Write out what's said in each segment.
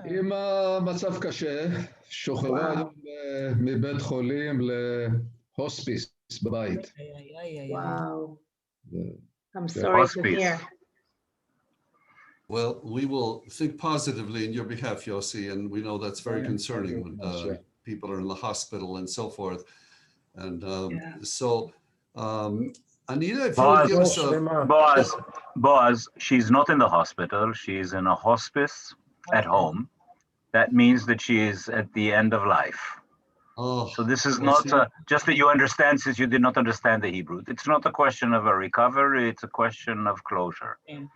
עם המצב קשה, שוחררה היום מבית חולים להוספיס בבית. Wow. I'm sorry to hear. Well, we will think positively in your behalf, Yossi, and we know that's very concerning when people are in the hospital and so forth. And so, Anita, if you would give us Boaz, she's not in the hospital. She's in a hospice at home. That means that she is at the end of life. Oh, so this is not just that you understand, since you did not understand the Hebrew. It's not a question of a recovery. It's a question of closure. And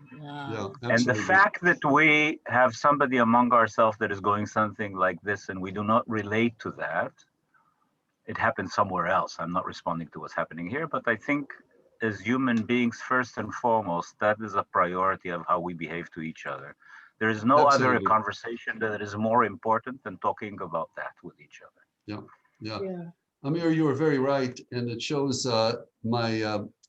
the fact that we have somebody among ourselves that is going something like this and we do not relate to that, it happened somewhere else. I'm not responding to what's happening here, but I think as human beings, first and foremost, that is a priority of how we behave to each other. There is no other conversation that is more important than talking about that with each other. Yeah. Amir, you were very right, and it shows my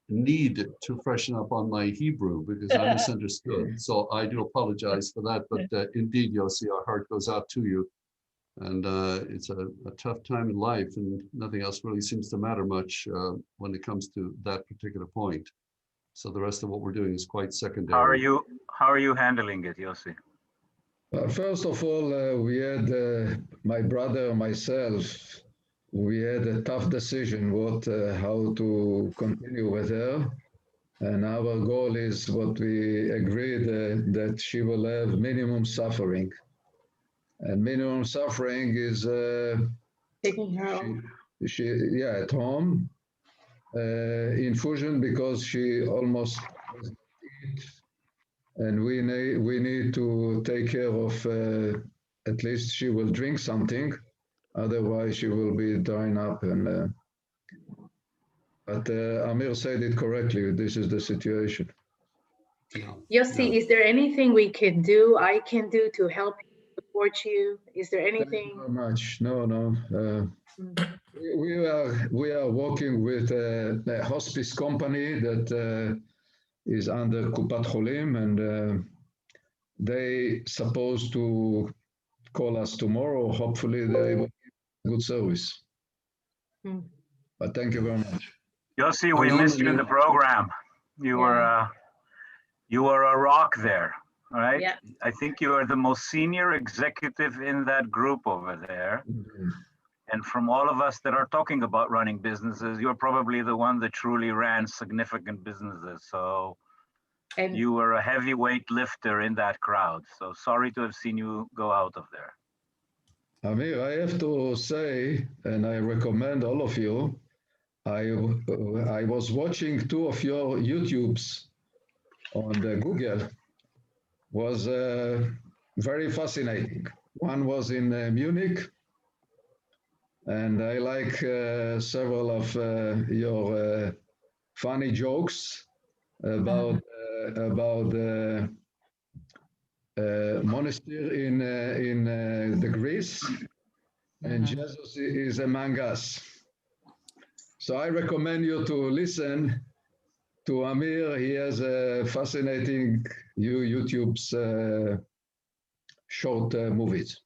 need to freshen up on my Hebrew because I misunderstood. So I do apologize for that, but indeed, Yossi, our heart goes out to you. And it's a tough time in life, and nothing else really seems to matter much when it comes to that particular point. So the rest of what we're doing is quite secondary. How are you handling it, Yossi? First of all, we had my brother and myself. We had a tough decision how to continue with her, and our goal is what we agreed that she will have minimum suffering. And minimum suffering is taking her home. At home. Infusion because she almost doesn't eat, and we need to take care of at least she will drink something, otherwise she will be drying up. And but Amir said it correctly. This is the situation. Yossi, is there anything we can do? I can do to help you, support you? Is there anything? Thank you very much. No. We are working with a hospice company that is under Kupat Cholim, and they supposed to call us tomorrow. Hopefully they will give good service. But thank you very much. Yossi, we missed you in the program. You were a rock there, right? Yeah. I think you are the most senior executive in that group over there. And from all of us that are talking about running businesses, you're probably the one that truly ran significant businesses. So you were a heavyweight lifter in that crowd. So sorry to have seen you go out of there. Amir, I have to say, and I recommend all of you, I was watching 2 of your YouTubes on the Google. Was very fascinating. One was in Munich, and I like several of your funny jokes about the monastery in the Greece, and Jesus is among us. So I recommend you to listen to Amir. He has a fascinating YouTube's short movies.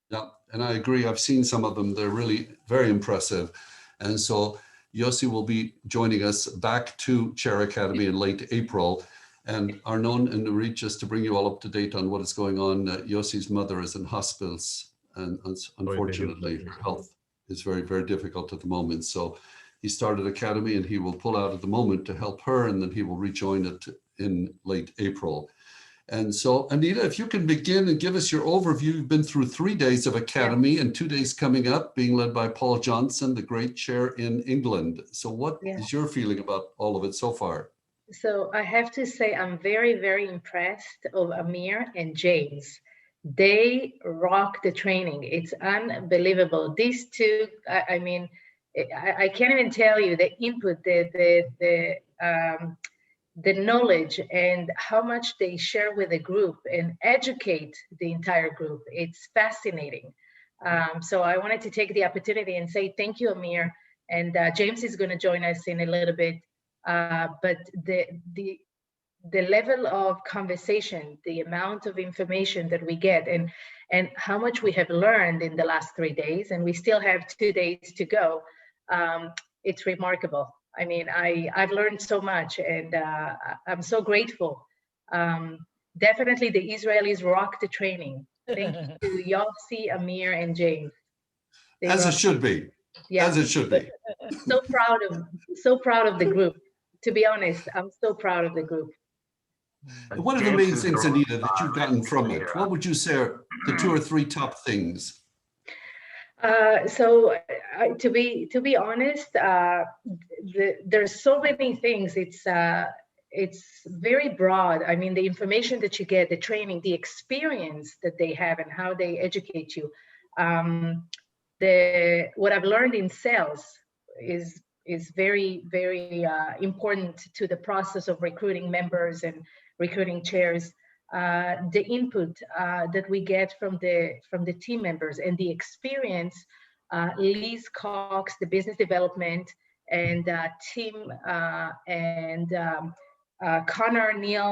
Yeah, and I agree. I've seen some of them. They're really very impressive. And so Yossi will be joining us back to Chair Academy in late April. And Arnon and Nurit, just to bring you all up to date on what is going on, Yossi's mother is in hospitals, and unfortunately her health is very, very difficult at the moment. So he started Academy, and he will pull out at the moment to help her, and then he will rejoin it in late April. And so, Anita, if you can begin and give us your overview. You've been through 3 days of Academy and 2 days coming up, being led by Paul Johnson, the great chair in England. So what is your feeling about all of it so far? So I have to say, I'm very, very impressed of Amir and James. They rock the training. It's unbelievable. These two, I mean, I can't even tell you the input, the knowledge and how much they share with the group and educate the entire group. It's fascinating. So I wanted to take the opportunity and say thank you, Amir. And James is going to join us in a little bit. But the level of conversation, the amount of information that we get, and how much we have learned in the last 3 days, and we still have 2 days to go. It's remarkable. I mean, I've learned so much, and I'm so grateful. Definitely the Israelis rock the training. Thank you to Yossi, Amir, and James. As it should be. Yeah. As it should be. So proud of the group. To be honest, I'm so proud of the group. What are the main things, Anita, that you've gotten from it? What would you say are the 2 or 3 top things? So to be honest, there's so many things. It's very broad. I mean, the information that you get, the training, the experience that they have, and how they educate you. What I've learned in sales is very, very important to the process of recruiting members and recruiting chairs. The input that we get from the team members, and the experience. Liz Cox, the business development and team, and Connor Neal,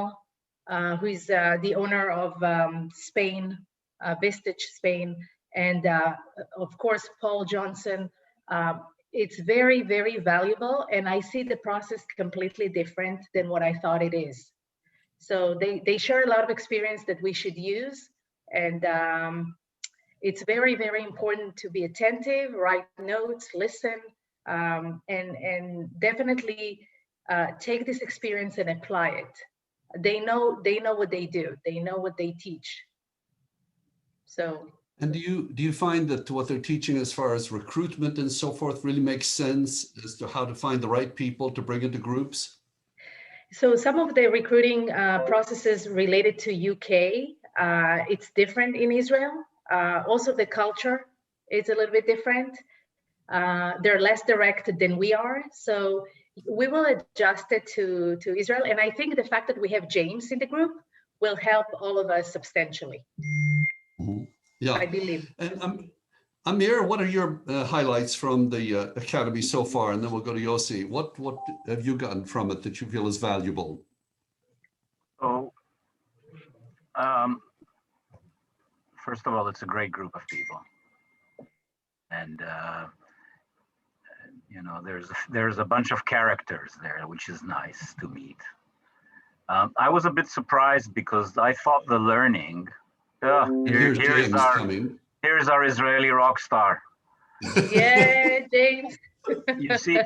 who is the owner of Spain, Vistage Spain, and of course Paul Johnson. It's very, very valuable, and I see the process completely different than what I thought it is. So they share a lot of experience that we should use, and it's very, very important to be attentive, write notes, listen, and definitely take this experience and apply it. They know what they do. They know what they teach. So. And do you find that what they're teaching as far as recruitment and so forth really makes sense as to how to find the right people to bring into groups? So some of the recruiting processes related to UK, it's different in Israel. Also the culture is a little bit different. They're less direct than we are. So we will adjust it to Israel. And I think the fact that we have James in the group will help all of us substantially. Mm-hmm. Yeah, I believe. And Amir, what are your highlights from the Academy so far? And then we'll go to Yossi. What have you gotten from it that you feel is valuable? So, first of all, it's a great group of people. And, you know, there's a bunch of characters there, which is nice to meet. I was a bit surprised because I thought the learning, here's our Israeli rock star. Yeah, James. You see,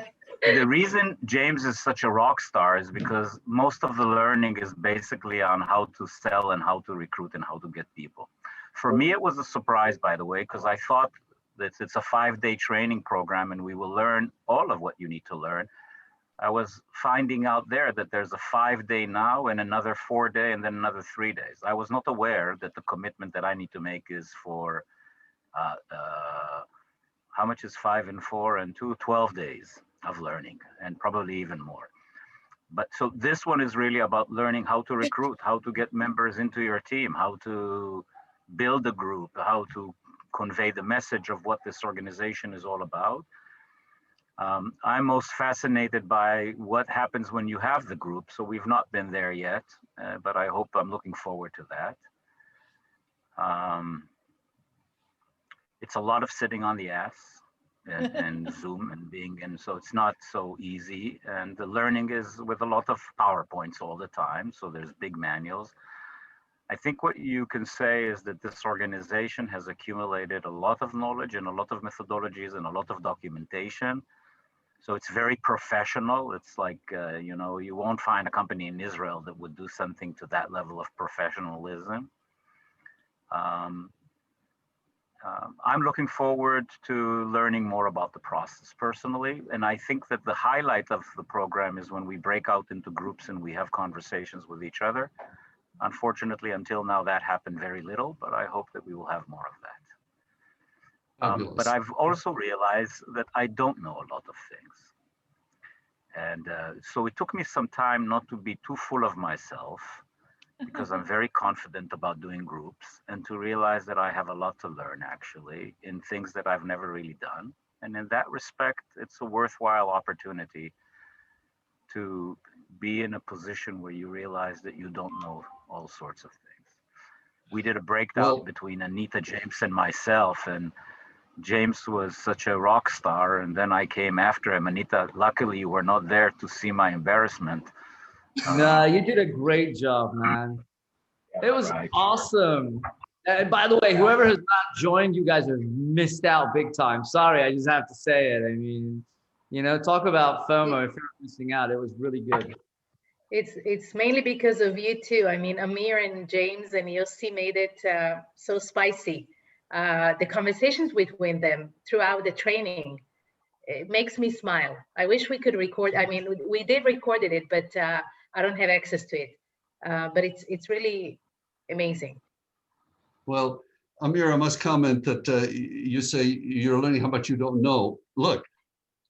the reason James is such a rock star is because most of the learning is basically on how to sell and how to recruit and how to get people. For me, it was a surprise, by the way, because I thought that it's a 5-day training program and we will learn all of what you need to learn. I was finding out there that there's a 5-day now and another 4-day and then another 3 days. I was not aware that the commitment that I need to make is for, how much is 5 and 4 and 2? 12 days of learning, and probably even more. But so this one is really about learning how to recruit, how to get members into your team, how to build a group, how to convey the message of what this organization is all about. I'm most fascinated by what happens when you have the group. So we've not been there yet, but I'm looking forward to that. It's a lot of sitting on the ass and Zoom and so it's not so easy. And the learning is with a lot of PowerPoints all the time. So there's big manuals. I think what you can say is that this organization has accumulated a lot of knowledge and a lot of methodologies and a lot of documentation. So it's very professional. It's like, you know, you won't find a company in Israel that would do something to that level of professionalism. I'm looking forward to learning more about the process personally. And I think that the highlight of the program is when we break out into groups and we have conversations with each other. Unfortunately, until now, that happened very little, but I hope that we will have more of that. But I've also realized that I don't know a lot of things. And so it took me some time not to be too full of myself, because I'm very confident about doing groups, and to realize that I have a lot to learn actually in things that I've never really done. And in that respect, it's a worthwhile opportunity to be in a position where you realize that you don't know all sorts of things. We did a breakdown between Anita, James, and myself, and James was such a rock star, and then I came after him. Anita, luckily you were not there to see my embarrassment. No, you did a great job, man. It was awesome. And by the way, whoever has not joined, you guys have missed out big time. Sorry, I just have to say it. I mean, you know, talk about FOMO if you're missing out. It was really good. It's mainly because of you too. I mean, Amir and James and Yossi made it so spicy. The conversations between them throughout the training, it makes me smile. I wish we could record. I mean, we did record it, but I don't have access to it. But it's really amazing. Well, Amir, I must comment that you say you're learning how much you don't know. Look,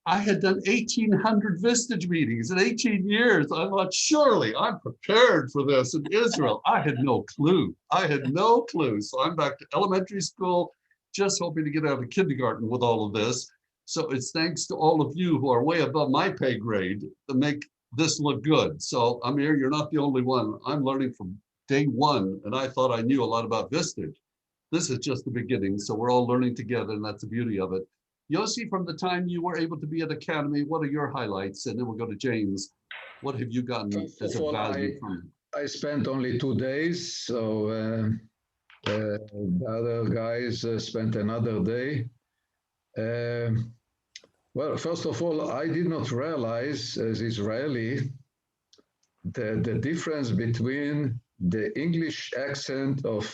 I had done 1,800 Vistage meetings in 18 years. I thought, surely I'm prepared for this in Israel. I had no clue. I had no clue. So I'm back to elementary school, just hoping to get out of kindergarten with all of this. So it's thanks to all of you who are way above my pay grade to make this look good. So Amir, you're not the only one. I'm learning from day one, and I thought I knew a lot about Vistage. This is just the beginning, so we're all learning together, and that's the beauty of it. Yossi, from the time you were able to be at Academy, what are your highlights? And then we'll go to James. What have you gotten as a value from it? I spent only 2 days, so the other guys spent another day. Well, first of all, I did not realize as Israeli the difference between the English accent of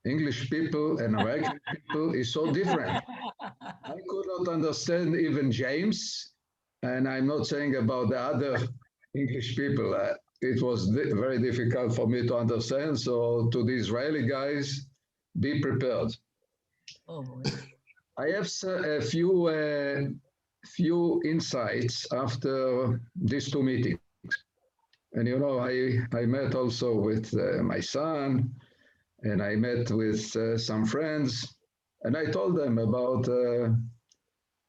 English people and American people is so different. I could not understand even James, and I'm not saying about the other English people. It was very difficult for me to understand. So to the Israeli guys, be prepared. Oh, I have a few insights after these 2 meetings. And you know, I met also with my son, and I met with some friends, and I told them about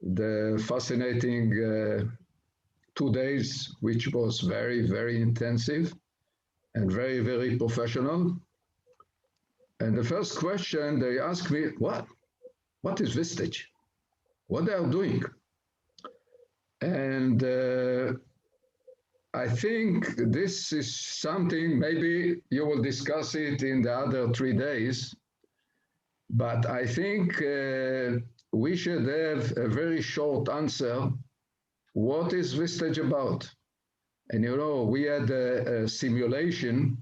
the fascinating 2 days, which was very, very intensive and very, very professional. And the first question they asked me, what is Vistage? What they are doing? And I think this is something, maybe you will discuss it in the other 3 days, but I think we should have a very short answer. What is Vistage about? And you know, we had a simulation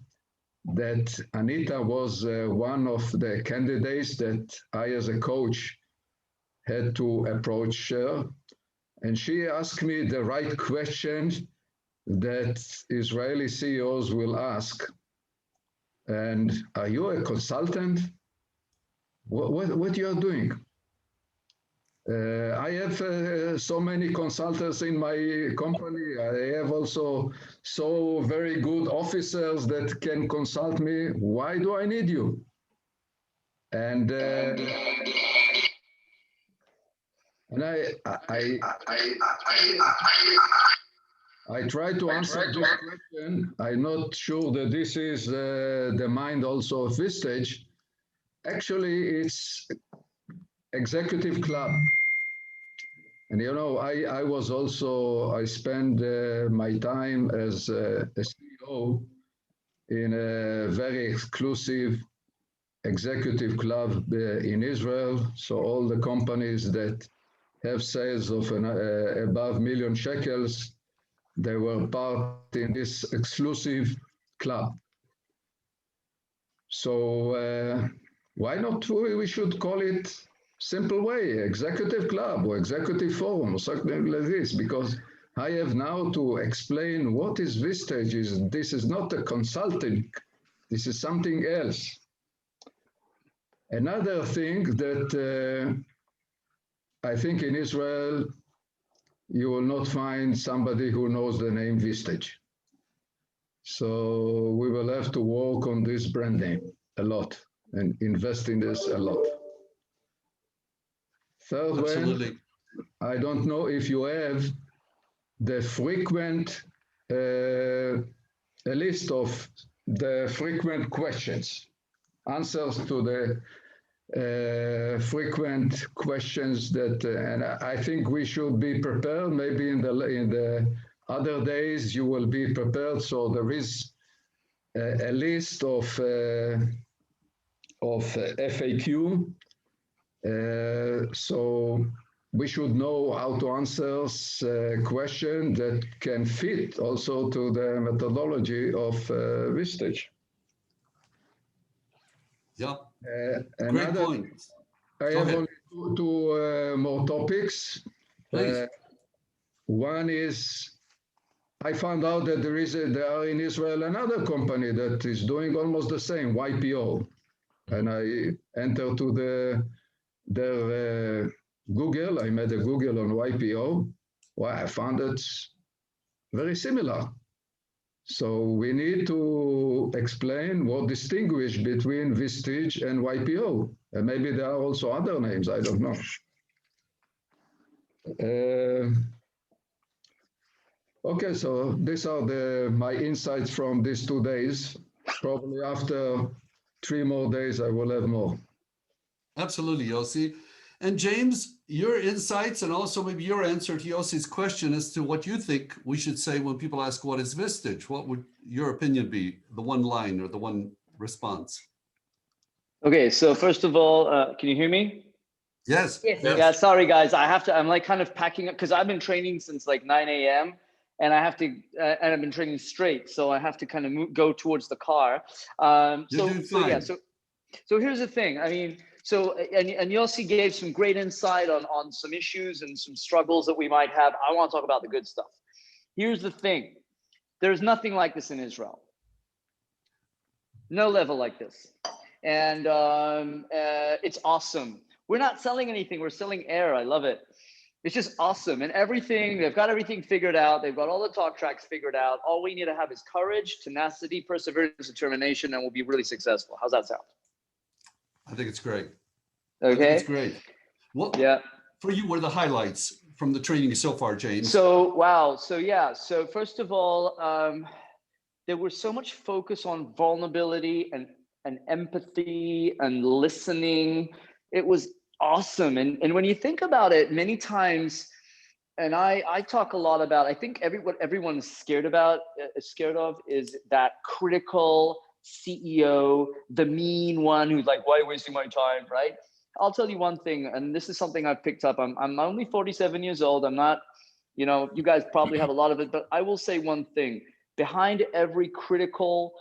that Anita was one of the candidates that I, as a coach, had to approach her. And she asked me the right questions that Israeli CEOs will ask. And are you a consultant? What you are doing? I have so many consultants in my company. I have also so very good officers that can consult me. Why do I need you? And I try to answer this question. I'm not sure that this is the mind also of Vistage. Actually, it's executive club. And you know, I spend my time as a CEO in a very exclusive executive club in Israel. So all the companies that have sales of above million shekels, they were part in this exclusive club. So why not we should call it simple way, executive club or executive forum or something like this, because I have now to explain what is Vistage. This is not a consulting, this is something else. Another thing that I think in Israel, you will not find somebody who knows the name Vistage. So we will have to work on this brand name a lot and invest in this a lot. Third one, I don't know if you have the frequent a list of the frequent questions, answers to the frequent questions that, and I think we should be prepared. Maybe in the other days you will be prepared. So there is a list of FAQ. So we should know how to answer a question that can fit also to the methodology of Vistage. Yeah, great point. I have only two more topics. One is, I found out that there are in Israel another company that is doing almost the same, YPO. And I entered to their Google, I made a Google on YPO. Well, I found it very similar. So we need to explain what distinguishes between Vistage and YPO. And maybe there are also other names, I don't know. Okay, so these are my insights from these 2 days. Probably after 3 more days, I will have more. Absolutely, Yossi. And James, your insights and also maybe your answer to Yossi's question as to what you think we should say when people ask what is Vistage. What would your opinion be, the one line or the one response? Okay, so first of all, can you hear me? Yes. Yes. Yeah, sorry guys, I'm like kind of packing up because I've been training since like 9 a.m. and I have to, and I've been training straight, so I have to kind of go towards the car. So here's the thing. I mean, and Yossi gave some great insight on some issues and some struggles that we might have. I want to talk about the good stuff. Here's the thing. There's nothing like this in Israel. No level like this. And it's awesome. We're not selling anything. We're selling air. I love it. It's just awesome. And everything, they've got everything figured out. They've got all the talk tracks figured out. All we need to have is courage, tenacity, perseverance, determination, and we'll be really successful. How's that sound? I think it's great. Okay. It's great. Well, yeah. For you, what are the highlights from the training so far, James? So, wow. So, yeah. So first of all, there was so much focus on vulnerability and empathy and listening. It was awesome. And when you think about it, many times, and I talk a lot about, I think what everyone's scared of is that critical CEO, the mean one who's like, why are you wasting my time, right? I'll tell you one thing, and this is something I've picked up. I'm only 47 years old. I'm not, you guys probably have a lot of it, but I will say one thing. Behind every critical,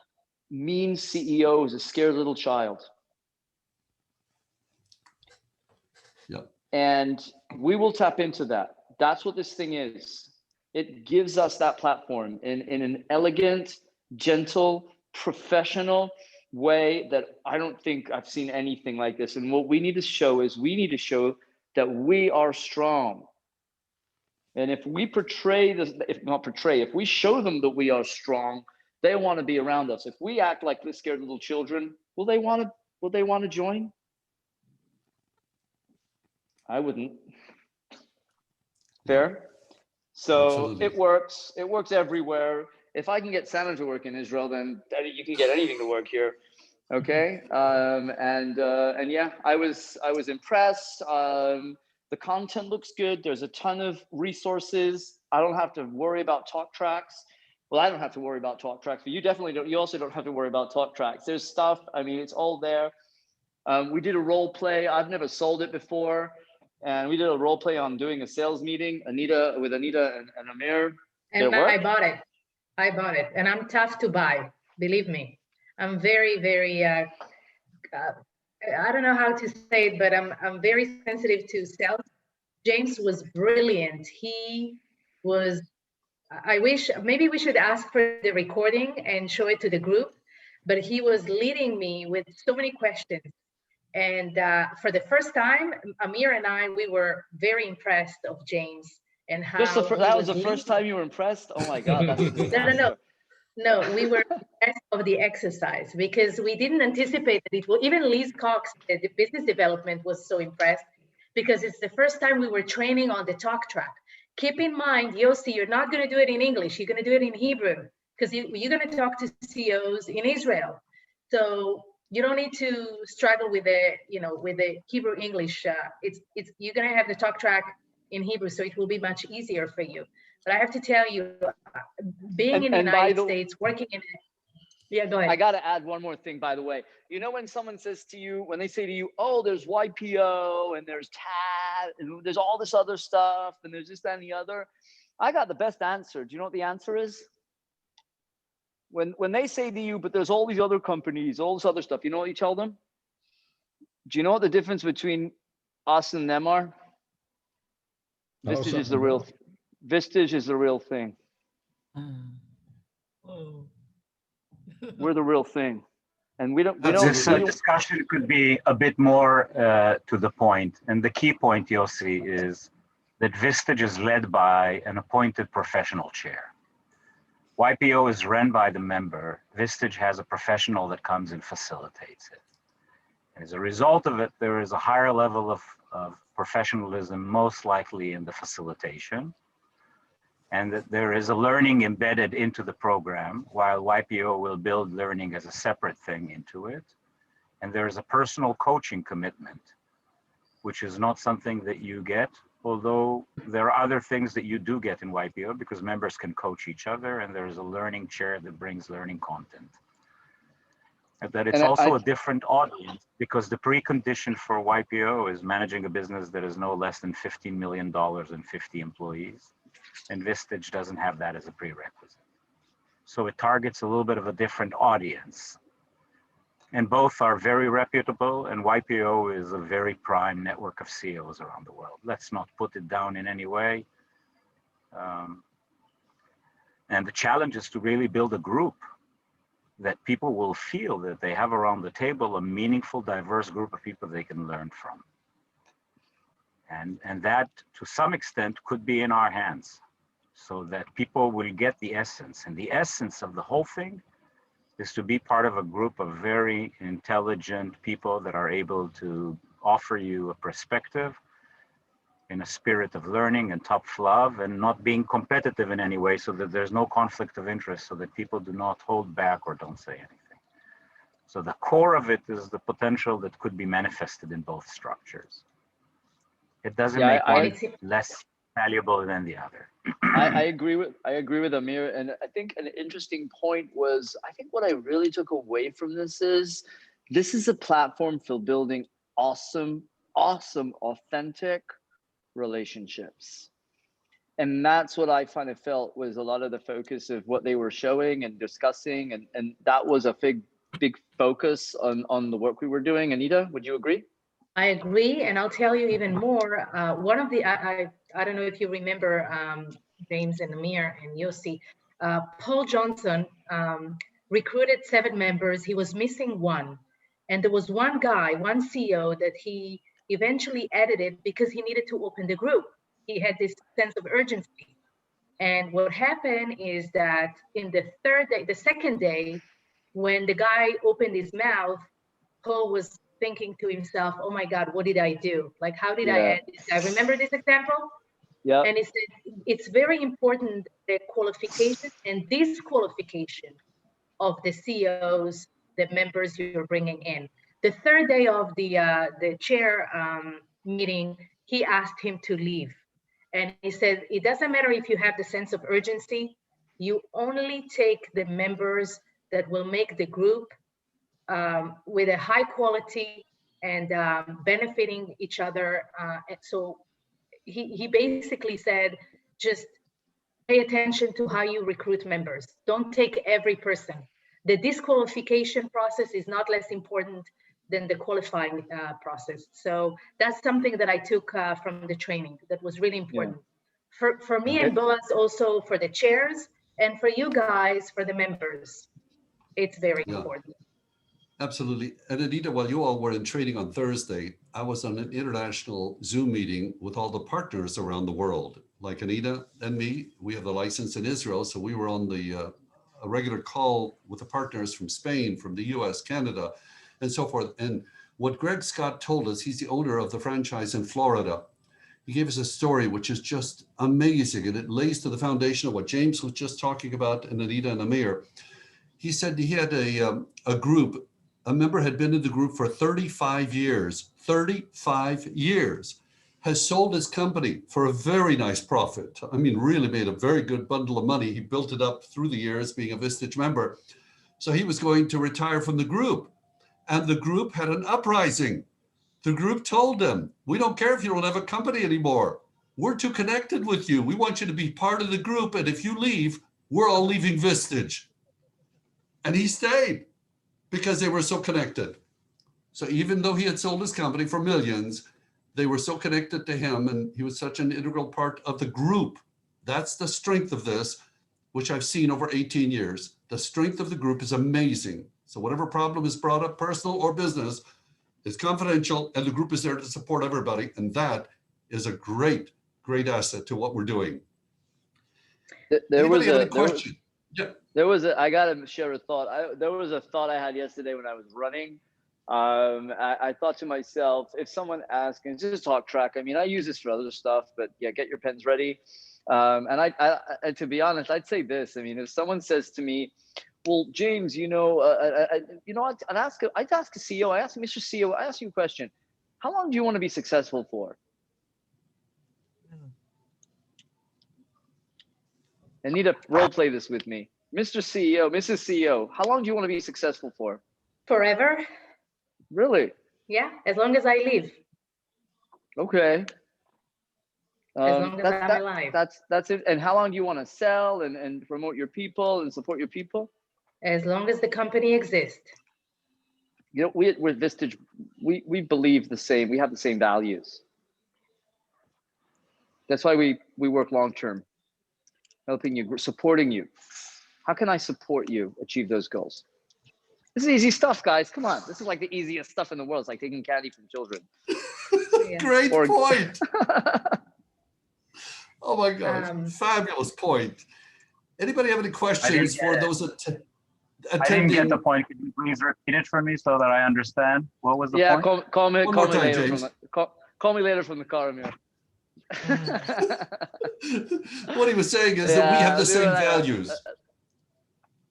mean CEO is a scared little child. Yep. And we will tap into that. That's what this thing is. It gives us that platform in an elegant, gentle, professional way that I don't think I've seen anything like this. And what we need to show is that we are strong. And if we portray this, if we show them that we are strong, they want to be around us. If we act like the scared little children, will they want to join? I wouldn't. Fair? So absolutely. It works everywhere. If I can get Santa to work in Israel, then you can get anything to work here. Okay. And yeah, I was impressed. The content looks good. There's a ton of resources. I don't have to worry about talk tracks. Well, I don't have to worry about talk tracks, but you definitely don't. You also don't have to worry about talk tracks. There's stuff. I mean, it's all there. We did a role play. I've never sold it before. And we did a role play on doing a sales meeting, with Anita and Amir. And I bought it. And I'm tough to buy, believe me. I'm very, very, I don't know how to say it, but I'm very sensitive to sales. James was brilliant. He was, I wish, maybe we should ask for the recording and show it to the group, but he was leading me with so many questions. And for the first time, Amir and we were very impressed of James and how that was the first time you were impressed? Oh my God. No, we were impressed of the exercise because we didn't anticipate that it will. Even Liz Cox, the business development, was so impressed because it's the first time we were training on the talk track. keep in mind, Yossi, you're not going to do it in English. You're going to do it in Hebrew because you're going to talk to CEOs in Israel. So you don't need to struggle with the Hebrew English. You're going to have the talk track in Hebrew, so it will be much easier for you. But I have to tell you, being in the United States, working in yeah, go ahead. I got to add one more thing, by the way. You know, when someone says to you, when they say to you, oh, there's YPO and there's TAD and there's all this other stuff and there's this, that, and the other, I got the best answer. Do you know what the answer is? When they say to you, but there's all these other companies, all this other stuff, you know what you tell them? Do you know what the difference between us and them are? Vistage is the real thing. We're the real thing. And we don't this discussion could be a bit more to the point. And the key point, Yossi, is that Vistage is led by an appointed professional chair. YPO is run by the member. Vistage has a professional that comes and facilitates it. And as a result of it, there is a higher level of professionalism, most likely in the facilitation, and that there is a learning embedded into the program, while YPO will build learning as a separate thing into it. And there is a personal coaching commitment, which is not something that you get, although there are other things that you do get in YPO because members can coach each other, and there's a learning chair that brings learning content. And that it's also a different audience, because the precondition for YPO is managing a business that is no less than $15 million and 50 employees. And Vistage doesn't have that as a prerequisite. So it targets a little bit of a different audience. And both are very reputable, and YPO is a very prime network of CEOs around the world. Let's not put it down in any way. And the challenge is to really build a group that people will feel that they have around the table a meaningful, diverse group of people they can learn from. And that, to some extent, could be in our hands, so that people will get the essence. And the essence of the whole thing is to be part of a group of very intelligent people that are able to offer you a perspective in a spirit of learning and tough love, and not being competitive in any way, so that there's no conflict of interest, so that people do not hold back or don't say anything. So the core of it is the potential that could be manifested in both structures. It doesn't make one less valuable than the other. I agree with Amir, and I think an interesting point was, I think what I really took away from this is a platform for building awesome, authentic relationships. And that's what I kind of felt was a lot of the focus of what they were showing and discussing, and that was a big focus on the work we were doing. Anita, would you agree? I agree, and I'll tell you even more. One of the, I don't know if you remember James and Amir and Yossi, Paul Johnson recruited 7 members. He was missing one. And there was one guy, one CEO that he eventually edited because he needed to open the group. He had this sense of urgency. And what happened is that in the second day, when the guy opened his mouth, Paul was thinking to himself, oh my God, what did I do? Like, how did I add this guy? Remember this example? Yeah. And he said, it's very important, the qualification and disqualification of the CEOs, the members you're bringing in. The third day of the chair meeting, he asked him to leave. And he said, it doesn't matter if you have the sense of urgency, you only take the members that will make the group with a high quality and benefiting each other. And so he basically said, just pay attention to how you recruit members. Don't take every person. The disqualification process is not less important than the qualifying process. So that's something that I took from the training that was really important. Yeah. For me and Boaz, also for the chairs, and for you guys, for the members, it's very important. Absolutely. And Anita, while you all were in training on Thursday, I was on an international Zoom meeting with all the partners around the world. Like Anita and me, we have the license in Israel, so we were on a regular call with the partners from Spain, from the US, Canada, and so forth. And what Greg Scott told us, he's the owner of the franchise in Florida. he gave us a story which is just amazing, and it lays to the foundation of what James was just talking about, and Anita and Amir. He said he had a group, a member had been in the group for 35 years, 35 years, has sold his company for a very nice profit. I mean, really made a very good bundle of money. He built it up through the years being a Vistage member. So he was going to retire from the group, and the group had an uprising. The group told him, we don't care if you don't have a company anymore. We're too connected with you. We want you to be part of the group. And if you leave, we're all leaving Vistage. And he stayed because they were so connected. So even though he had sold his company for millions, they were so connected to him, and he was such an integral part of the group. That's the strength of this, which I've seen over 18 years. The strength of the group is amazing. So whatever problem is brought up, personal or business, is confidential, and the group is there to support everybody. And that is a great, great asset to what we're doing. There was a question? I gotta share a thought. There was a thought I had yesterday when I was running. I thought to myself, if someone asks, and just talk track, I mean, I use this for other stuff, but yeah, get your pens ready. And to be honest, I'd say this. I mean, if someone says to me, well, James, I'd ask a CEO, I ask Mr. CEO, I ask you a question. How long do you want to be successful for? I need to role play this with me. Mr. CEO, Mrs. CEO, how long do you want to be successful for? Forever. Really? Yeah, as long as I live. Okay. As long as I'm alive. That's it. And how long do you want to sell and promote your people and support your people? As long as the company exists. You know, we're Vistage, we believe the same. We have the same values. That's why we work long-term, helping you, supporting you. How can I support you achieve those goals? This is easy stuff, guys. Come on. This is like the easiest stuff in the world. It's like taking candy from children. Yeah. Great point. Oh my God, fabulous point. Anybody have any questions for those attending? I didn't get the point. Could you please repeat it for me so that I understand? What was the point? Yeah, call me later from the car, Amir. What he was saying is that we have the same values.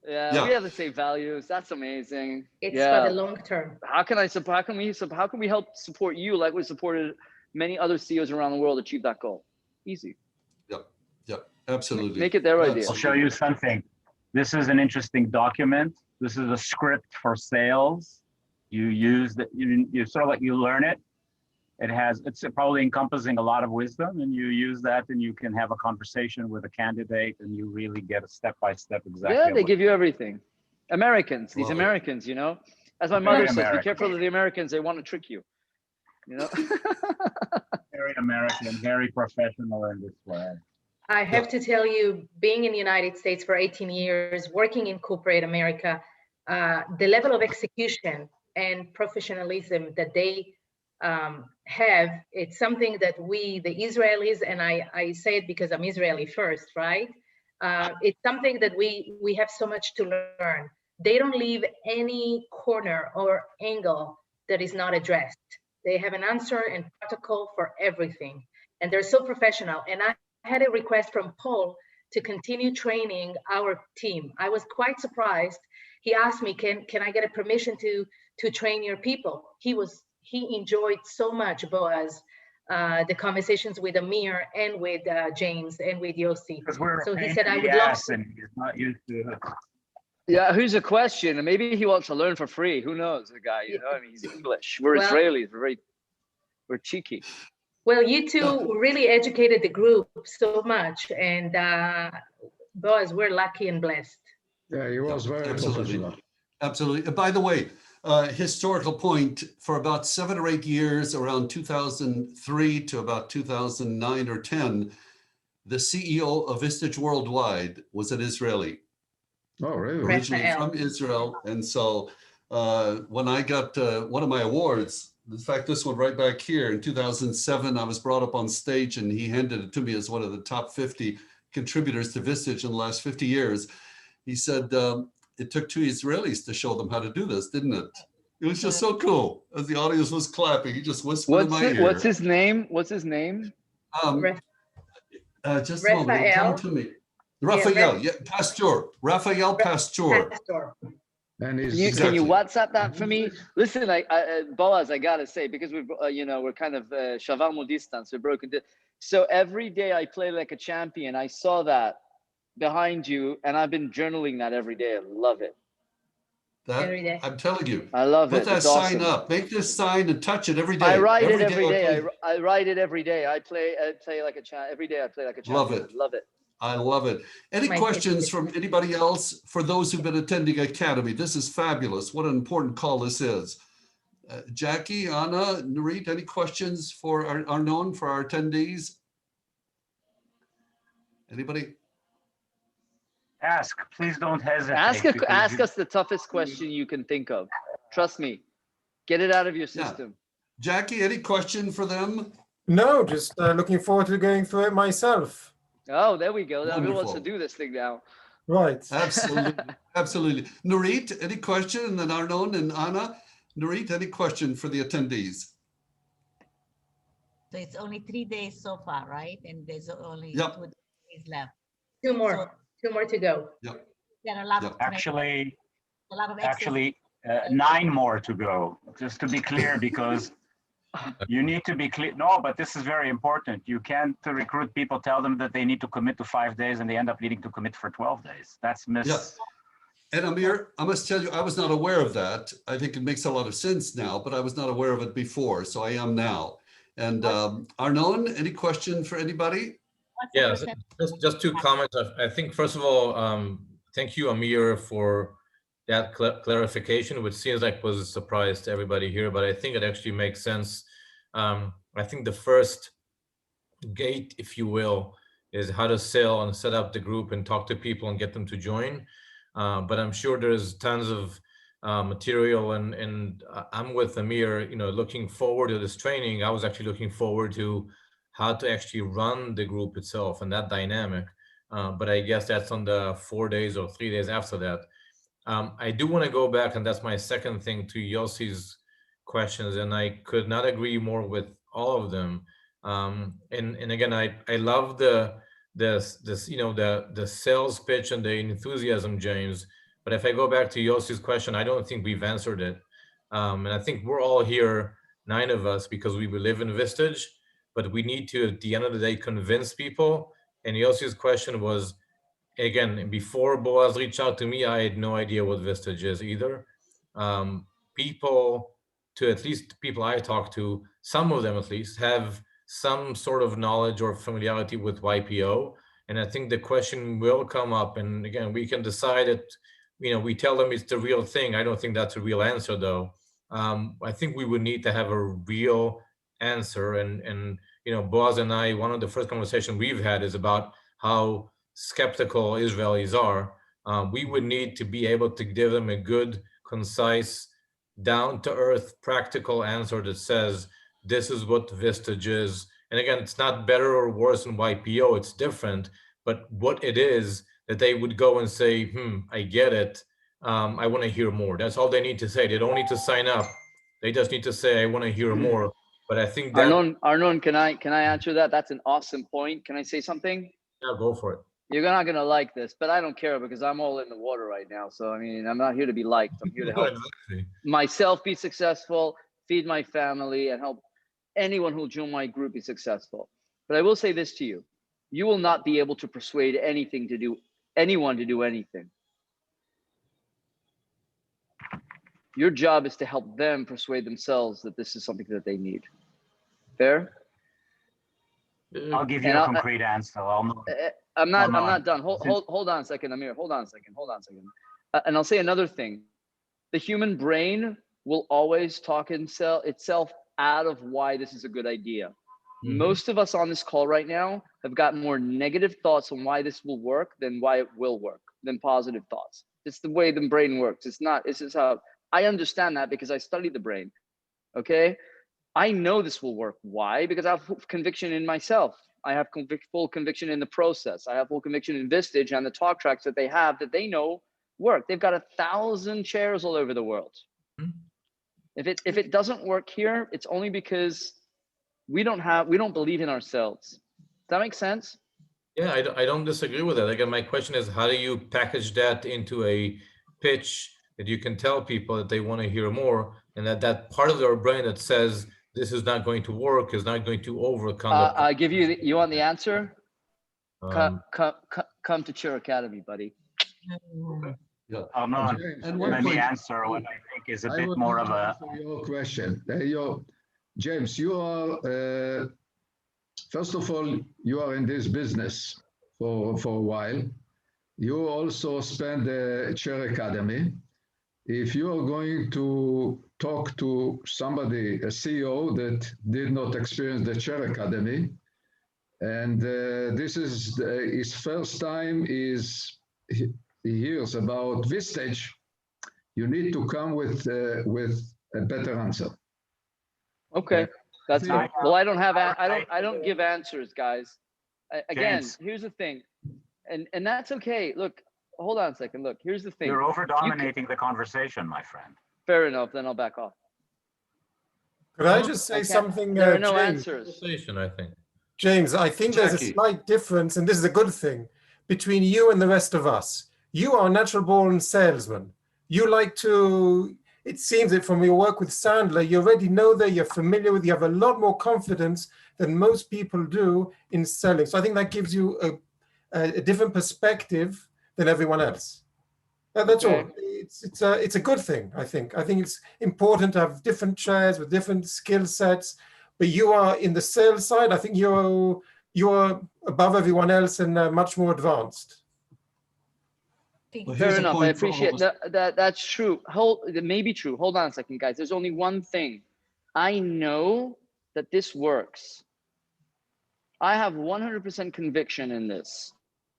Yeah, we have the same values. That's amazing. It's for the long term. How can we help support you like we supported many other CEOs around the world achieve that goal? Easy. Yep, absolutely. Make it their idea. I'll show you something. This is an interesting document. This is a script for sales. You use that. You sort of like you learn it. It's probably encompassing a lot of wisdom, and you use that, and you can have a conversation with a candidate, and you really get a step-by-step exactly. Yeah, they give you everything. Americans, these Americans, as my mother says, be careful of the Americans. They want to trick you. Very American, very professional in this way. I have to tell you, being in the United States for 18 years, working in corporate America, the level of execution and professionalism that they have, it's something that we, the Israelis, and I say it because I'm Israeli first, right? It's something that we have so much to learn. They don't leave any corner or angle that is not addressed. They have an answer and protocol for everything. And they're so professional. And I had a request from Paul to continue training our team. I was quite surprised. He asked me, can I get a permission to train your people? He enjoyed so much, Boaz, the conversations with Amir and with James and with Yossi. So he said, I would love to. And he's not used to it. Yeah, here's a question. Maybe he wants to learn for free. Who knows, the guy, I mean, he's English. We're Israelis, we're cheeky. Well, you two really educated the group so much, and Boaz, we're lucky and blessed. Yeah, he was very professional. Absolutely. By the way, historical point, for about 7 or 8 years, around 2003 to about 2009 or 10, the CEO of Vistage Worldwide was an Israeli. Oh, really? Originally from Israel. And so when I got one of my awards, in fact, this one right back here in 2007, I was brought up on stage and he handed it to me as one of the top 50 contributors to Vistage in the last 50 years. He said, it took 2 Israelis to show them how to do this, didn't it? It was just so cool. As the audience was clapping, he just whispered in my ear. What's his name? What's his name? Just a moment, it'll come to me. Raphael, Pasteur, Raphael Pasteur. And can you WhatsApp that for me? Listen, Boaz, I gotta say, because we're kind of shavarmu distance, we're broken. So every day I play like a champion. I saw that behind you, and I've been journaling that every day. I love it. Every day. I'm telling you. I love it. Put that it's sign awesome. up. Make this sign and touch it every day. I write it every day. I write it every day. I play like a champion. Every day I play like a champion. Love it. Love it. I love it. Any questions from anybody else for those who've been attending Academy? This is fabulous. What an important call this is. Jackie, Anna, Nurit, any questions for Arnon, for our attendees? Anybody? Ask, please don't hesitate. Ask us the toughest question you can think of. Trust me. Get it out of your system. Yeah. Jackie, any question for them? No, just looking forward to going through it myself. Oh, there we go. Everyone wants to do this thing now. Right. Absolutely. Absolutely. Nurit, any question? And then Arnon and Anna. Nurit, any question for the attendees? So it's only 3 days so far, right? And there's only 2 days left. Two more to go. Yep. There are a lot of actually 9 more to go, just to be clear, because you need to be clear. No, but this is very important. You can't recruit people, tell them that they need to commit to 5 days and they end up needing to commit for 12 days. That's And Amir, I must tell you, I was not aware of that. I think it makes a lot of sense now, but I was not aware of it before, so I am now. And Arnon, any question for anybody? Yeah, just 2 comments. I think, first of all, thank you, Amir, for that clarification, which seems like was a surprise to everybody here, but I think it actually makes sense. I think the first gate, if you will, is how to sell and set up the group and talk to people and get them to join. But I'm sure there's tons of material, and I'm with Amir, looking forward to this training. I was actually looking forward to how to actually run the group itself and that dynamic. But I guess that's on the 4 days or 3 days after that. I do want to go back, and that's my second thing, to Yossi's questions, and I could not agree more with all of them. And again, I love the sales pitch and the enthusiasm, James. But if I go back to Yossi's question, I don't think we've answered it. And I think we're all here, 9 of us, because we live in Vistage, but we need to, at the end of the day, convince people. And Yossi's question was, again, before Boaz reached out to me, I had no idea what Vistage is either. People, at least people I talk to, some of them at least, have some sort of knowledge or familiarity with YPO. And I think the question will come up. And again, we can decide it, we tell them it's the real thing. I don't think that's a real answer, though. I think we would need to have a real answer. And Boaz and I, one of the first conversations we've had is about how skeptical Israelis are. We would need to be able to give them a good, concise, down-to-earth, practical answer that says, this is what Vistage is. And again, it's not better or worse than YPO, it's different, but what it is that they would go and say, I get it, I want to hear more. That's all they need to say. They don't need to sign up. They just need to say, I want to hear more. But I think that— Arnon, can I answer that? That's an awesome point. Can I say something? Yeah, go for it. You're not going to like this, but I don't care because I'm all in the water right now. So, I'm not here to be liked. I'm here to help myself be successful, feed my family, and help anyone who'll join my group be successful. But I will say this to you. You will not be able to persuade anyone to do anything. Your job is to help them persuade themselves that this is something that they need. Fair? I'll give you a concrete answer. I'm not done. Hold on a second, Amir. Hold on a second. And I'll say another thing. The human brain will always talk itself out of why this is a good idea. Mm-hmm. Most of us on this call right now have got more negative thoughts on why this will work than why it will work, than positive thoughts. It's the way the brain works. It's just how I understand that because I studied the brain. Okay. I know this will work. Why? Because I have conviction in myself. I have full conviction in the process. I have full conviction in Vistage and the talk tracks that they have that they know work. They've got 1,000 chairs all over the world. Mm-hmm. If it doesn't work here, it's only because we don't believe in ourselves. that make sense? Yeah, I don't disagree with that. Again, my question is, how do you package that into a pitch that you can tell people that they want to hear more, and that part of their brain that says this is not going to work is not going to overcome the. I give you. You want the answer? Um, Come to Cheer Academy, buddy. okay. Yeah. And let me answer what I think is a bit more of a. Your question, James. You are first of all, you are in this business for a while. You also spend the Cheer Academy. If you are going to talk to somebody, a CEO that did not experience the Cheer Academy, and this is his first time he hears about Vistage, you need to come with a better answer. Okay, that's fine. Well, I don't give answers, guys. Again, here's the thing, and that's okay. Look, hold on a second. Look, here's the thing. You're over dominating the conversation, my friend. Fair enough. Then I'll back off. Could I just say something? There are no James? answers. I think. James, I think there's a slight difference, and this is a good thing, between you and the rest of us. You are a natural-born salesman. You like to, it seems that from your work with Sandler, you already know that you're familiar with, you have a lot more confidence than most people do in selling. So I think that gives you a different perspective than everyone else. That's all. It's a good thing, I think. I think it's important to have different chairs with different skill sets, but you are in the sales side. I think you're above everyone else and much more advanced. Well, fair enough. I appreciate that. That's true. It may be true. Hold on a second, guys. There's only one thing. I know that this works. I have 100% conviction in this.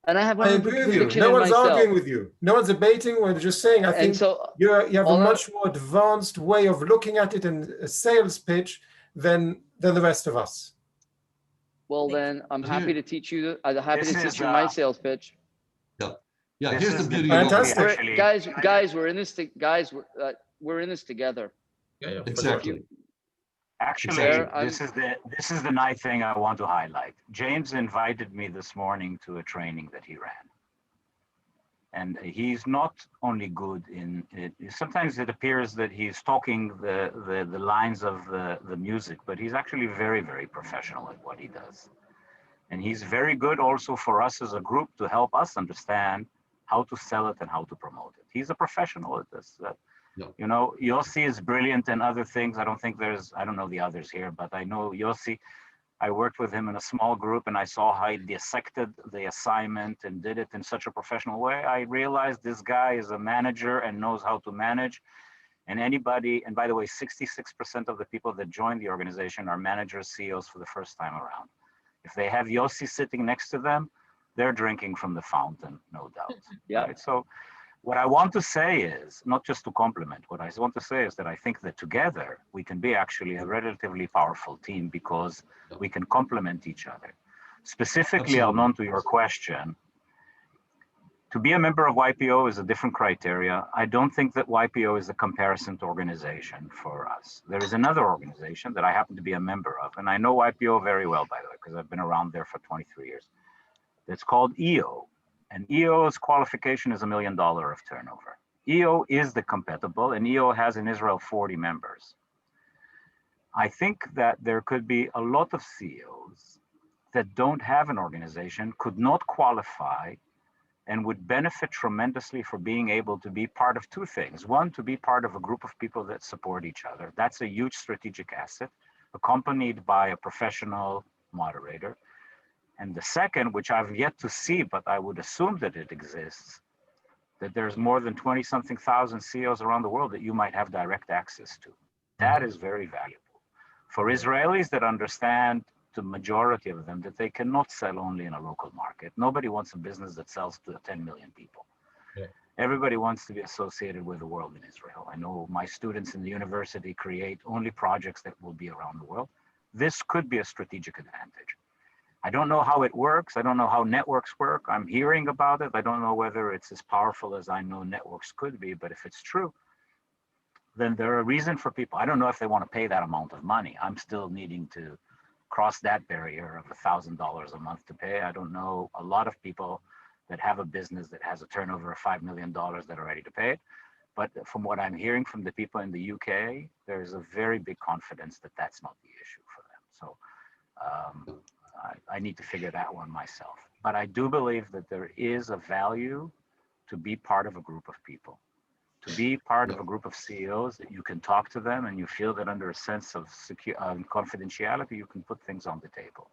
And I have 100% conviction no in one's myself. arguing with you. No one's debating. We're just saying, I think so, you have a much more advanced way of looking at it in a sales pitch than the rest of us. Well, then I'm happy to teach you. I'm happy to teach you my sales pitch. Yeah, here's the beauty. Fantastic. Guys, we're in this. We're in this together. Yeah, exactly. Actually, this is the nice thing I want to highlight. James invited me this morning to a training that he ran. And he's not only good in it. Sometimes it appears that he's talking the lines of the music, but he's actually very, very professional at what he does. And he's very good also for us as a group to help us understand how to sell it and how to promote it. He's a professional at this. You know, Yossi is brilliant in other things. I don't know the others here, but I know Yossi. I worked with him in a small group and I saw how he dissected the assignment and did it in such a professional way. I realized this guy is a manager and knows how to manage. And anybody, and by the way, 66% of the people that join the organization are managers, CEOs for the first time around. If they have Yossi sitting next to them, they're drinking from the fountain, no doubt. Yeah. Right? So what I want to say is, not just to compliment, what I want to say is that I think that together we can be actually a relatively powerful team because we can complement each other. Specifically, Arnon, to your question, to be a member of YPO is a different criteria. I don't think that YPO is a comparison organization for us. There is another organization that I happen to be a member of, and I know YPO very well, by the way, because I've been around there for 23 years. It's called EO. And EO's qualification is $1 million of turnover. EO is the compatible, and EO has in Israel 40 members. I think that there could be a lot of CEOs that don't have an organization, could not qualify, and would benefit tremendously for being able to be part of two things. One, to be part of a group of people that support each other. That's a huge strategic asset, accompanied by a professional moderator. And the second, which I've yet to see, but I would assume that it exists, that there's more than 20-something thousand CEOs around the world that you might have direct access to. That is very valuable. For Israelis that understand, the majority of them, that they cannot sell only in a local market. Nobody wants a business that sells to 10 million people. Yeah. Everybody wants to be associated with the world in Israel. I know my students in the university create only projects that will be around the world. This could be a strategic advantage. I don't know how it works. I don't know how networks work. I'm hearing about it. I don't know whether it's as powerful as I know networks could be, but if it's true, then there are a reason for people. I don't know if they want to pay that amount of money. I'm still needing to cross that barrier of $1,000 a month to pay. I don't know a lot of people that have a business that has a turnover of $5 million that are ready to pay it. But from what I'm hearing from the people in the UK, there's a very big confidence that that's not the issue for them. So I need to figure that one myself. But I do believe that there is a value to be part of a group of people, to be part of a group of CEOs that you can talk to them and you feel that under a sense of confidentiality, you can put things on the table.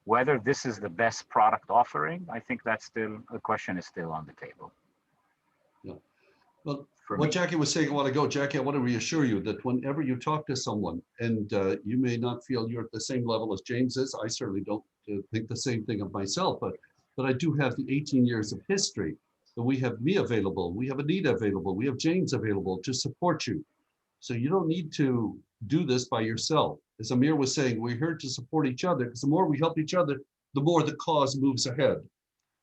Whether this is the best product offering, I think that's still, the question is still on the table. Yeah. Well, what Jackie was saying a while ago, Jackie, I want to reassure you that whenever you talk to someone, and you may not feel you're at the same level as James is, I certainly don't think the same thing of myself, but I do have the 18 years of history. So we have me available, we have Anita available, we have James available to support you. So you don't need to do this by yourself. As Amir was saying, we're here to support each other, because the more we help each other, the more the cause moves ahead.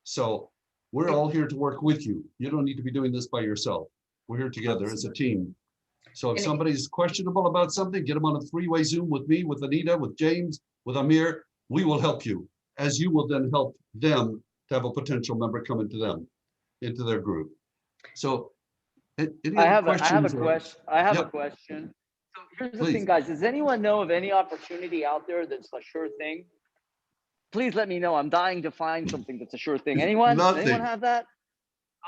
So we're all here to work with you. You don't need to be doing this by yourself. We're here together as a team. So if somebody's questionable about something, get them on a three-way Zoom with me, with Anita, with James, with Amir. We will help you, as you will then help them to have a potential member come into their group. So I have a question. So here's the thing, guys. Does anyone know of any opportunity out there that's a sure thing? Please let me know. I'm dying to find something that's a sure thing. Anyone? Anyone have that?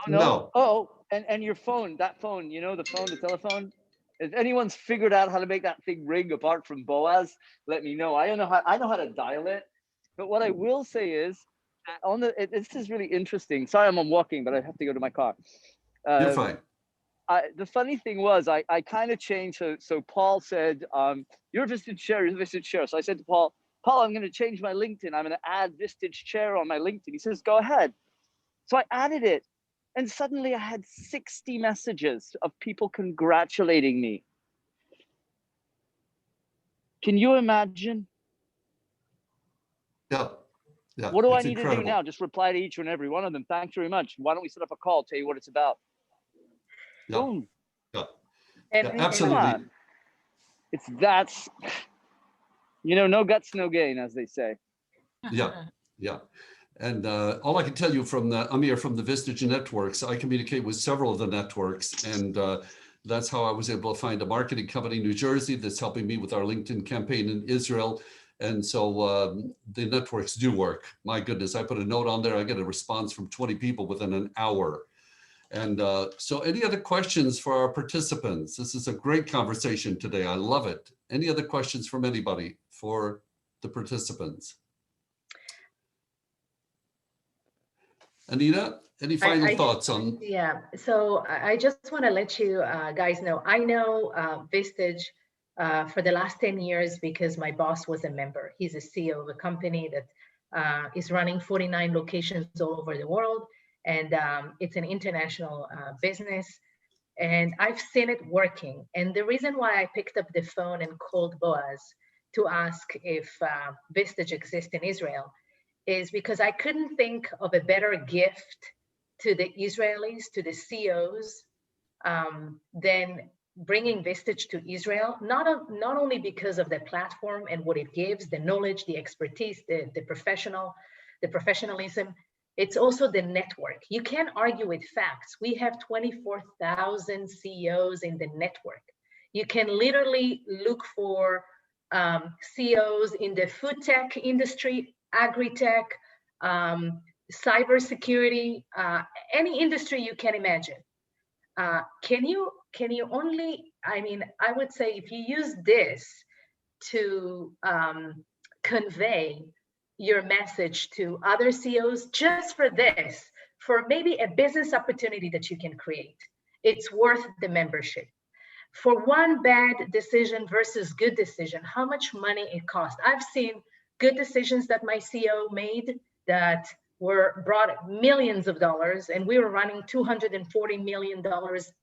Oh, no. Oh, and your phone, that phone, you know, the phone, the telephone. If anyone's figured out how to make that thing ring apart from Boaz, let me know. I know how to dial it. But what I will say is, this is really interesting. Sorry, I'm walking, but I have to go to my car. You're fine. The funny thing was, I kind of changed. So Paul said, you're a Vistage Chair, you're a Vistage Chair. So I said to Paul, I'm going to change my LinkedIn. I'm going to add Vistage Chair on my LinkedIn. He says, go ahead. So I added it. And suddenly I had 60 messages of people congratulating me. Can you imagine? Yeah. What do I need to do now? Just reply to each and every one of them. Thanks very much. Why don't we set up a call, tell you what it's about? Yeah. Boom. Yeah. Absolutely. That's, no guts, no gain, as they say. Yeah. And all I can tell you from Amir, from the Vistage networks, I communicate with several of the networks, and that's how I was able to find a marketing company in New Jersey that's helping me with our LinkedIn campaign in Israel. And so the networks do work. My goodness, I put a note on there. I get a response from 20 people within an hour. And so any other questions for our participants? This is a great conversation today. I love it. Any other questions from anybody for the participants? Anita, any final thoughts on? Yeah, so I just want to let you guys know, I know Vistage for the last 10 years because my boss was a member. He's a CEO of a company that is running 49 locations all over the world. And it's an international business. And I've seen it working. And the reason why I picked up the phone and called Boaz to ask if Vistage exists in Israel is because I couldn't think of a better gift to the Israelis, to the CEOs, than bringing Vistage to Israel, not only because of the platform and what it gives, the knowledge, the expertise, the professionalism, it's also the network. You can't argue with facts. We have 24,000 CEOs in the network. You can literally look for CEOs in the food tech industry, agri-tech, cybersecurity, any industry you can imagine. Can you only, I would say if you use this to convey your message to other CEOs, just for this, for maybe a business opportunity that you can create, it's worth the membership. For one bad decision versus good decision, how much money it costs. I've seen good decisions that my CEO made that brought millions of dollars, and we were running $240 million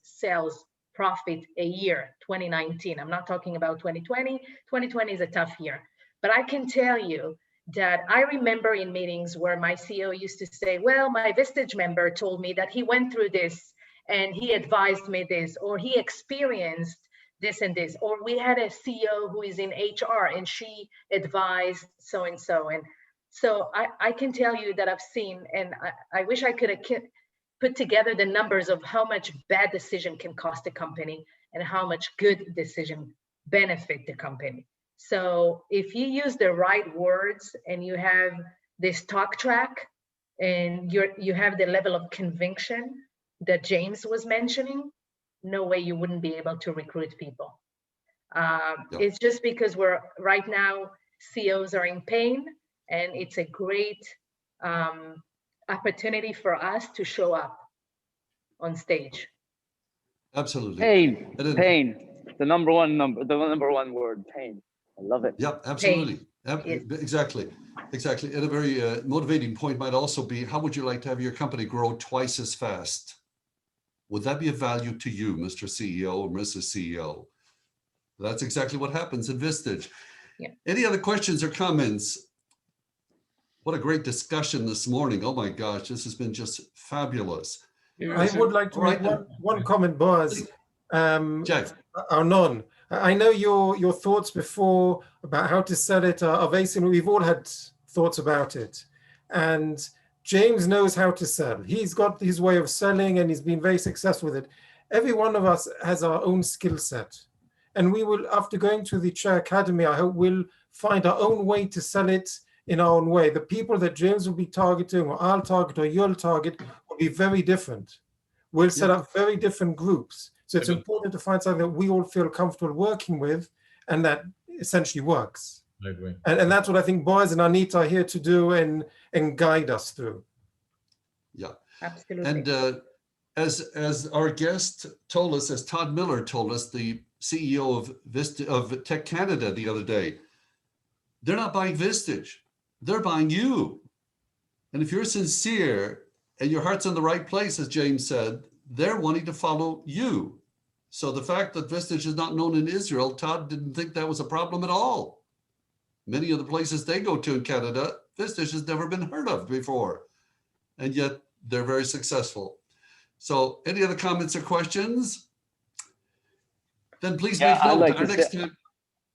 sales profit a year, 2019. I'm not talking about 2020. 2020 is a tough year. But I can tell you that I remember in meetings where my CEO used to say, well, my Vistage member told me that he went through this and he advised me this, or he experienced this and this, or we had a CEO who is in HR and she advised so and so. And so I can tell you that I've seen, and I wish I could have put together the numbers of how much bad decision can cost a company and how much good decision benefit the company. So if you use the right words and you have this talk track and you have the level of conviction that James was mentioning, no way you wouldn't be able to recruit people. It's just because we're right now, CEOs are in pain, and it's a great opportunity for us to show up on stage. Absolutely. Pain. The number one word, pain. I love it. Yep, absolutely. Exactly. And a very motivating point might also be, how would you like to have your company grow twice as fast? Would that be of value to you, Mr. CEO or Mrs. CEO? That's exactly what happens in Vistage. Yeah. Any other questions or comments? What a great discussion this morning. Oh my gosh, this has been just fabulous. I would like to make one comment, Boaz. Jack. Arnon, I know your thoughts before about how to sell it are very similar. We've all had thoughts about it. And James knows how to sell. He's got his way of selling and he's been very successful with it. Every one of us has our own skill set. And we will, after going to the Chair Academy, I hope we'll find our own way to sell it in our own way. The people that James will be targeting, or I'll target, or you'll target, will be very different. We'll set up very different groups. So it's important to find something that we all feel comfortable working with and that essentially works. I agree. And that's what I think Boaz and Anita are here to do and guide us through. Yeah. Absolutely. And as our guest told us, as Todd Miller told us, the CEO of Tech Canada the other day, they're not buying Vistage, they're buying you. And if you're sincere and your heart's in the right place, as James said, they're wanting to follow you. So the fact that Vistage is not known in Israel, Todd didn't think that was a problem at all. Many of the places they go to in Canada, Vistage has never been heard of before. And yet they're very successful. So any other comments or questions? Then please make note. Our next time,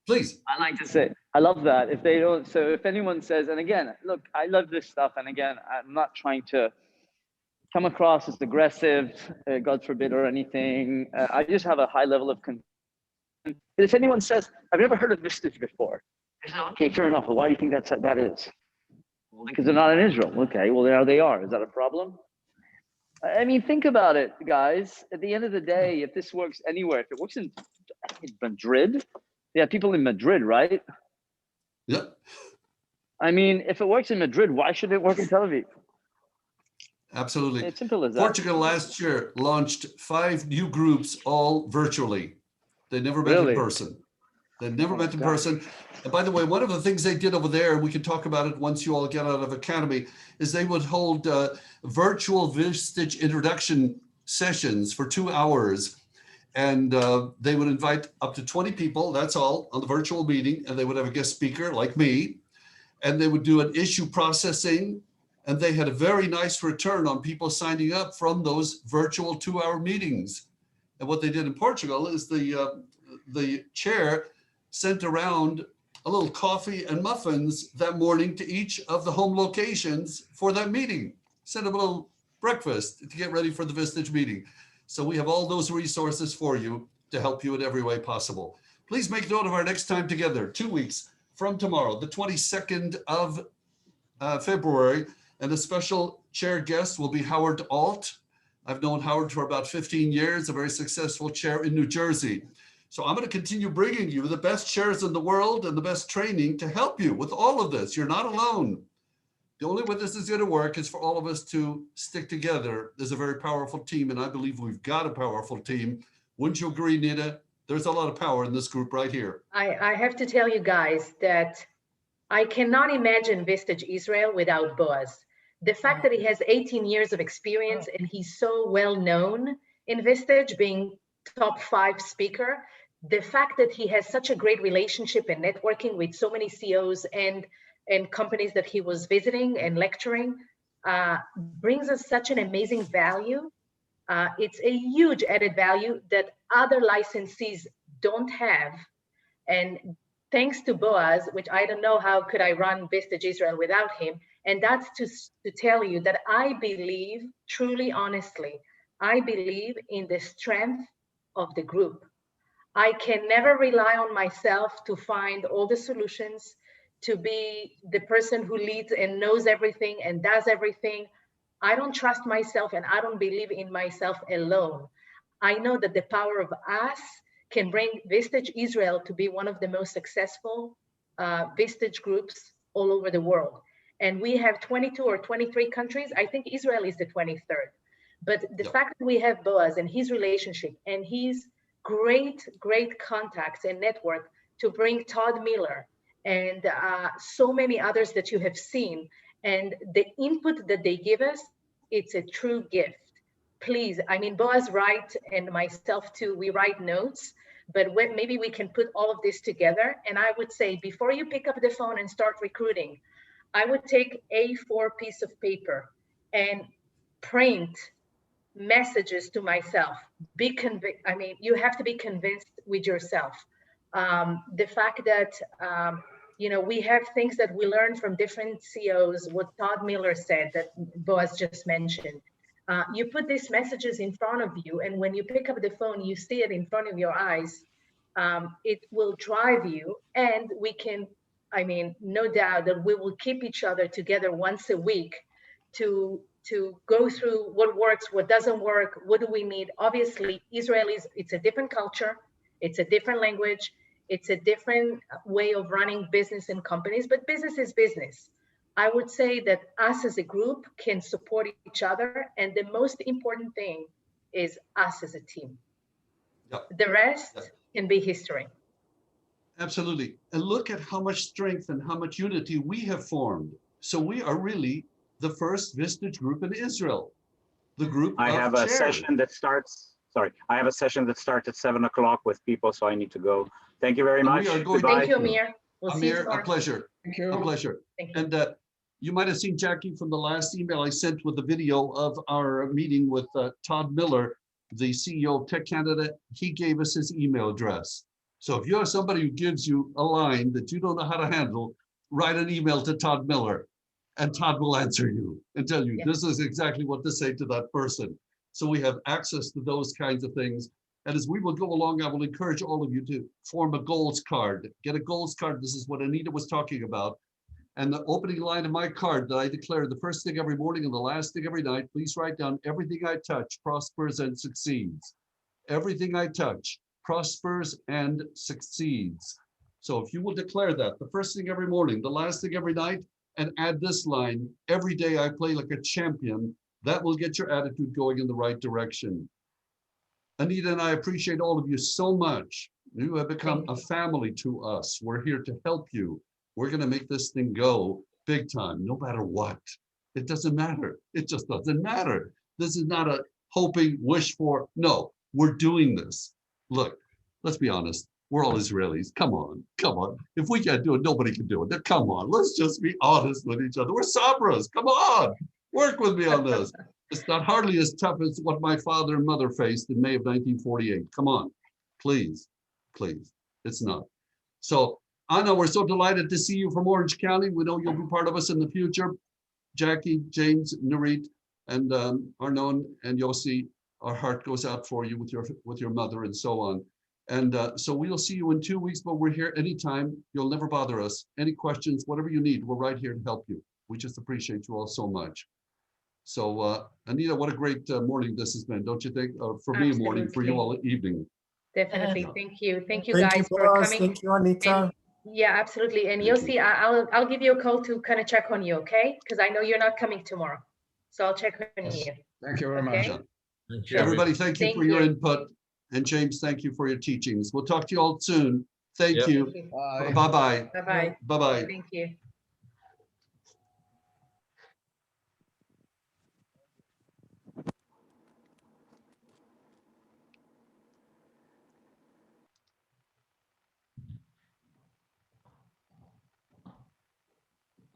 please. I like to say, I love that. If they don't, so if anyone says, and again, look, I love this stuff. And again, I'm not trying to come across as aggressive, God forbid, or anything. I just have a high level of concern. If anyone says, I've never heard of Vistage before, I say, okay, fair enough. Well, why do you think that is? Well, because they're not in Israel. Okay, well, there they are. Is that a problem? I mean, think about it, guys. At the end of the day, if this works anywhere, if it works in Madrid, they have people in Madrid, right? Yep. I mean, if it works in Madrid, why should it work in Tel Aviv? Absolutely. It's simple as that. Portugal last year launched 5 new groups, all virtually. They never met in person. They never met in person. And by the way, one of the things they did over there, we can talk about it once you all get out of Academy, is they would hold virtual Vistage introduction sessions for 2 hours. And they would invite up to 20 people, that's all, on the virtual meeting. And they would have a guest speaker like me. And they would do an issue processing. And they had a very nice return on people signing up from those virtual 2-hour meetings. And what they did in Portugal is the chair sent around a little coffee and muffins that morning to each of the home locations for that meeting. Sent them a little breakfast to get ready for the Vistage meeting. So we have all those resources for you to help you in every way possible. Please make note of our next time together, 2 weeks from tomorrow, the 22nd of February. And a special chair guest will be Howard Alt. I've known Howard for about 15 years, a very successful chair in New Jersey. So I'm going to continue bringing you the best chairs in the world and the best training to help you with all of this. You're not alone. The only way this is going to work is for all of us to stick together. There's a very powerful team, and I believe we've got a powerful team. Wouldn't you agree, Nina? There's a lot of power in this group right here. I have to tell you guys that I cannot imagine Vistage Israel without Boaz. The fact that he has 18 years of experience and he's so well known in Vistage, being top 5 speaker, the fact that he has such a great relationship and networking with so many CEOs and companies that he was visiting and lecturing brings us such an amazing value. It's a huge added value that other licensees don't have. And thanks to Boaz, which I don't know how could I run Vistage Israel without him. And that's to tell you that I believe, truly, honestly, I believe in the strength of the group. I can never rely on myself to find all the solutions, to be the person who leads and knows everything and does everything. I don't trust myself and I don't believe in myself alone. I know that the power of us can bring Vistage Israel to be one of the most successful Vistage groups all over the world. And we have 22 or 23 countries. I think Israel is the 23rd. But the fact that we have Boaz and his relationship and his great contacts and network to bring Todd Miller and so many others that you have seen, and the input that they give us, it's a true gift. Please, I mean, Boaz write, and myself too, we write notes, but maybe we can put all of this together. And I would say, before you pick up the phone and start recruiting, I would take A4 piece of paper and print messages to myself. I mean, you have to be convinced with yourself. The fact that, we have things that we learn from different CEOs, what Todd Miller said that Boaz just mentioned. You put these messages in front of you, and when you pick up the phone, you see it in front of your eyes. It will drive you, and we can, I mean, no doubt that we will keep each other together once a week to go through what works, what doesn't work, what do we need. Obviously, Israelis, it's a different culture, it's a different language, it's a different way of running business and companies, but business is business. I would say that us as a group can support each other, and the most important thing is us as a team. The rest can be history. Absolutely. And look at how much strength and how much unity we have formed. So we are really the first Vistage group in Israel. The group I have a session that starts, I have a session that starts at 7 o'clock with people, so I need to go. Thank you very much. Thank you, Amir. We'll see you tomorrow. A pleasure. Thank you. A pleasure. Thank you. And you might have seen, Jackie, from the last email I sent with the video of our meeting with Todd Miller, the CEO of Tech Canada. He gave us his email address. So if you have somebody who gives you a line that you don't know how to handle, write an email to Todd Miller, and Todd will answer you and tell you, this is exactly what to say to that person. So we have access to those kinds of things. And as we will go along, I will encourage all of you to form a goals card. Get a goals card. This is what Anita was talking about. And the opening line of my card that I declare the first thing every morning and the last thing every night, please write down: everything I touch prospers and succeeds. Everything I touch prospers and succeeds. So if you will declare that the first thing every morning, the last thing every night, and add this line: every day I play like a champion, that will get your attitude going in the right direction. Anita and I appreciate all of you so much. You have become a family to us. We're here to help you. We're going to make this thing go big time, no matter what. It doesn't matter. It just doesn't matter. This is not a hoping, wish for. No, we're doing this. Look, let's be honest. We're all Israelis. Come on, come on. If we can't do it, nobody can do it. Come on, let's just be honest with each other. We're Sabras. Come on, work with me on this. It's not hardly as tough as what my father and mother faced in May of 1948. Come on, please, please. It's not. So, Anna, we're so delighted to see you from Orange County. We know you'll be part of us in the future. Jackie, James, Nurit, and Arnon and Yossi, our heart goes out for you with your mother and so on. And so we'll see you in 2 weeks, but we're here anytime. You'll never bother us. Any questions, whatever you need, we're right here to help you. We just appreciate you all so much. So Anita, what a great morning this has been, don't you think? For me, a morning, for you all, evening. Definitely. Thank you. Thank you guys for coming. Thank you, Anita. Yeah, absolutely. And Yossi, I'll give you a call to kind of check on you, okay? Because I know you're not coming tomorrow. So I'll check on you. Thank you very much. Thank you. Everybody, thank you for your input. And James, thank you for your teachings. We'll talk to you all soon. Thank you. Bye. Bye-bye. Bye-bye. Bye-bye. Thank you.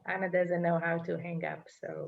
Anna doesn't know how to hang up, so.